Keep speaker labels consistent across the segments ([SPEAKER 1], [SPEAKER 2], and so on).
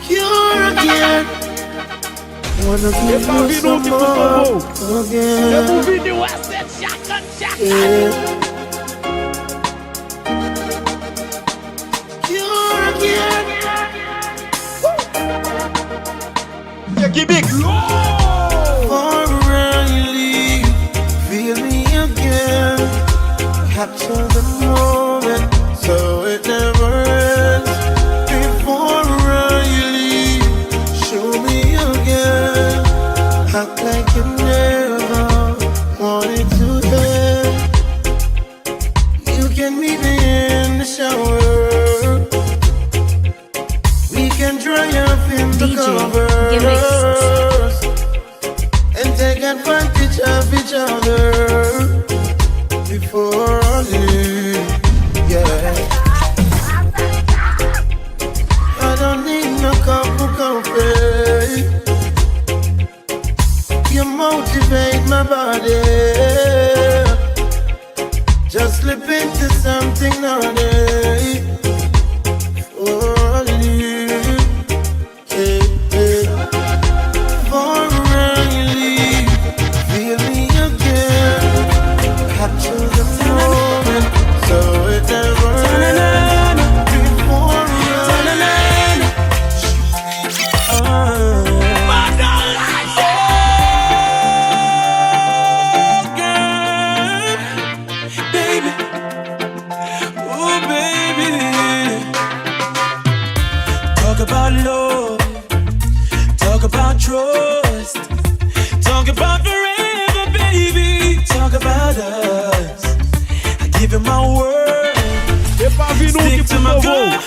[SPEAKER 1] Cure again. Wanna give you some more again. Yeah. Cure again. Forever you leave, feel me again. Capture the moment, so it never ends. Before you leave, show me again. Act like you never wanted to end. You can meet me in the shower. We can dry up in the covers and take advantage of each other before I leave. Yeah, I don't need no cup of coffee. You motivate my body. Just slip into something naughty. Before I leave. Hey, hey. Before you leave, feel me again. Capture the moment, so it never ends. Before I leave.
[SPEAKER 2] Baby, oh baby, talk about love, talk about trust, talk about forever, baby, talk about us. I give you my word, stick to my guns.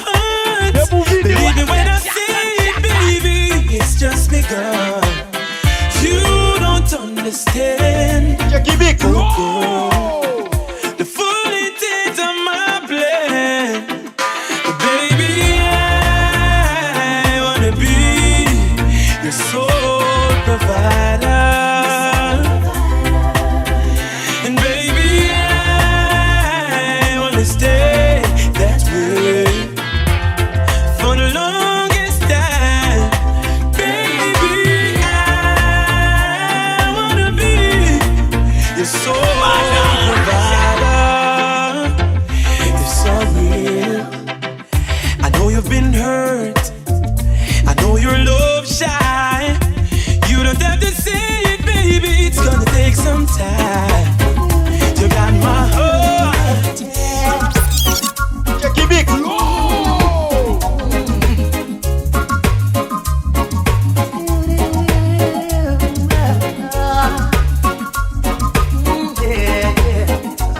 [SPEAKER 2] Believe me when I say it, baby, it's just begun. You don't understand. Oh, the full intent of my plan. Baby, I wanna be your sole provider. And baby, I wanna stay that way for the longest time. Baby, I wanna be your sole provider. It's so real. I know you've been hurt. I know you're love shy. You don't have to say it, baby. It's gonna take some time. You got my heart.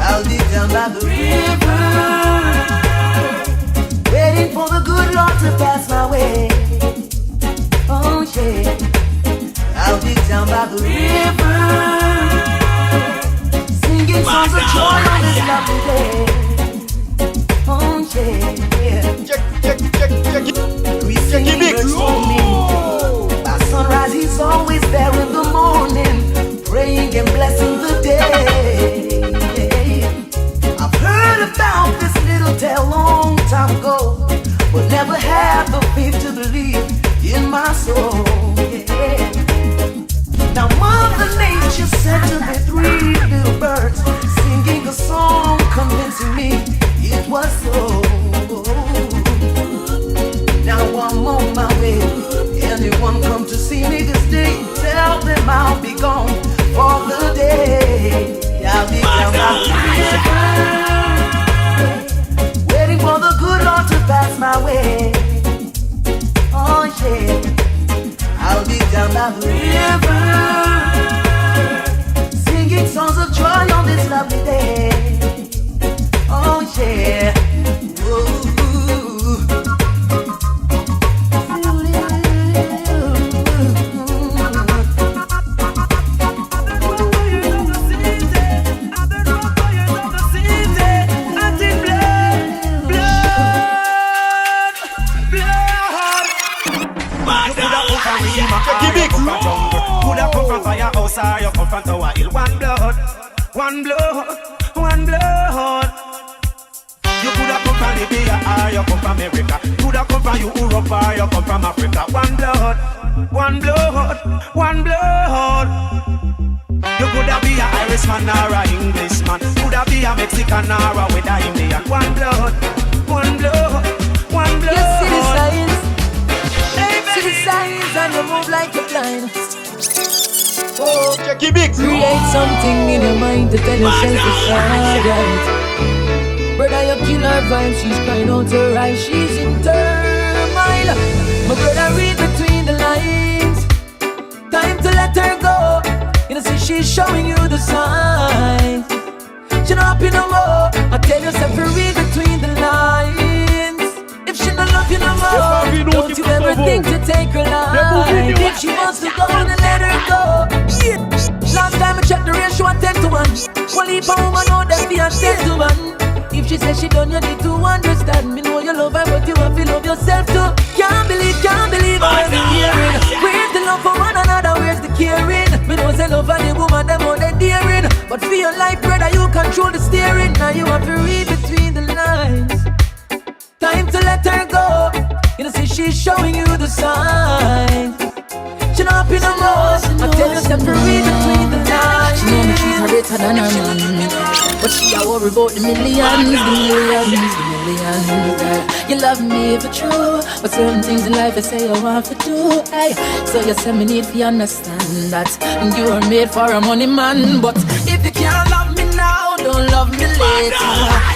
[SPEAKER 1] I'll be down by the river, waiting for the good Lord to pass my way. Oh yeah, I'll be down by the river, singing songs of joy on this lovely day. Oh yeah, we sing words for me. By sunrise, he's always there in the morning, praying and blessing the day. I've heard about this little tale long time ago, but never had the faith to believe in my soul. Yeah. Now Mother Nature sent to me 3 little birds, singing a song, convincing me it was so. Now I'm on my way. Anyone come to see me this day, tell them I'll be gone for the day. I'll be down by the river, waiting for the good Lord to pass my way. Oh yeah, I'll be down by the river, singing songs of joy on this lovely day. Oh yeah. Ooh.
[SPEAKER 3] Coulda come from firehouse or you come from Tower Hill. One blood, one blood, one blood. You coulda come from Libya or you come from America. Coulda come from you Europe or you come from Africa. One blood, one blood, one blood. You coulda be a Irishman or a Englishman, coulda be a Mexican or a with a Indian. One blood, one blood, one blood.
[SPEAKER 1] You see the signs, see the signs, and you move like you're blind. Oh,
[SPEAKER 2] Jackie Big.
[SPEAKER 1] create something in your mind to tell yourself it's alright. Brother, you kill her vibe, she's crying out her eyes, she's in turmoil. My brother, read between the lines. Time to let her go. You know, see, she's showing you the signs. She not up in no more. I tell yourself to read between the lines. If she not love you no more, don't you ever think to take her life. If she wants to go, then let her go. Last time I checked the ratio, 10 to 1. One leap a woman out there be a 10 to 1. If she says she done, you need to understand. Me know you love her, but you have to love yourself too. Can't believe what I'm hearing. Where's the love for one another? Where's the caring? Me know say love and the woman, them all they daring. But for your life, brother, you control the steering. Now you have to read between the lines. Time to let her go. You know, see she's showing you the signs. She not up in no more. I tell yourself to read between the lines. She know me treat her better than her man, but she a worry about the millions. You love me for true, but certain things in life I say you want to do. Ay. So you say me need to understand that you are made for a money man. But if you can't love me now, don't love me later.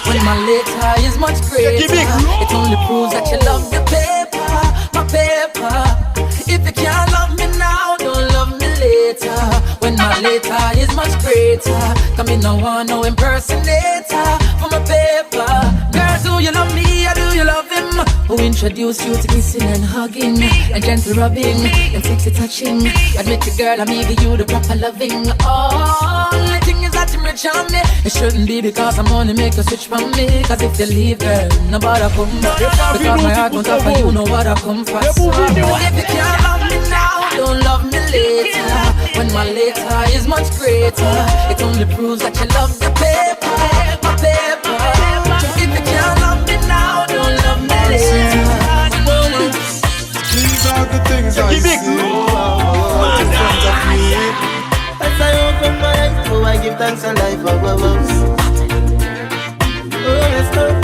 [SPEAKER 1] When my later is much greater, it only proves that you love the paper, my paper. If you can't love me now, don't love me later. When my later is much greater, come in no one, no impersonator for my paper. Girl, do you love me or do you love him? Who introduced you to kissing and hugging, and gentle rubbing, and sexy touching? Admit it, girl, I'm giving you the proper loving. Oh, the thing is that you're rich on me. It shouldn't be because I'm only make a switch from me. Cause if you leave, girl, nobody come back. Because my heart won't offer you know what I come for. So, if you can't love me now, don't love me later. When my later is much greater, it only proves that you love the paper, my paper. If you can't love me now, don't love me later.
[SPEAKER 2] These are the things I see in front of me.
[SPEAKER 4] As I open my eyes, oh, I give thanks and life above us. Oh, yes, Lord.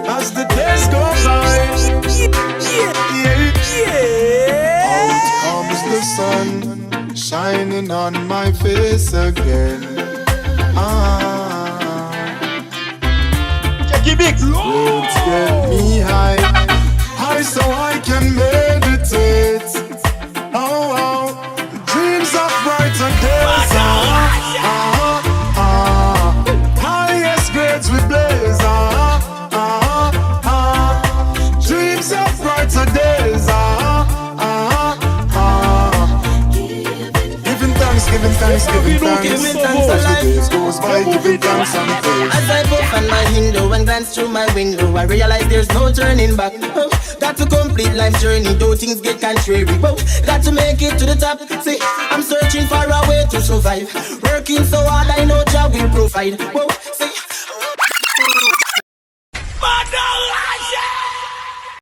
[SPEAKER 2] As the days go by, out comes the sun, shining on my face again. Roots get me high so I can meditate. Oh, dreams of brighter days. Highest grades we blaze. Dreams of brighter days. Giving thanks. As the days goes by, giving thanks and praise.
[SPEAKER 4] As I puff on my window and glance through my window, I realize there's no turning back. Oh, got to complete life's journey, though things get contrary. Oh, got to make it to the top. See, I'm searching for a way to survive. Working so hard, I know Jah will provide. Oh, see.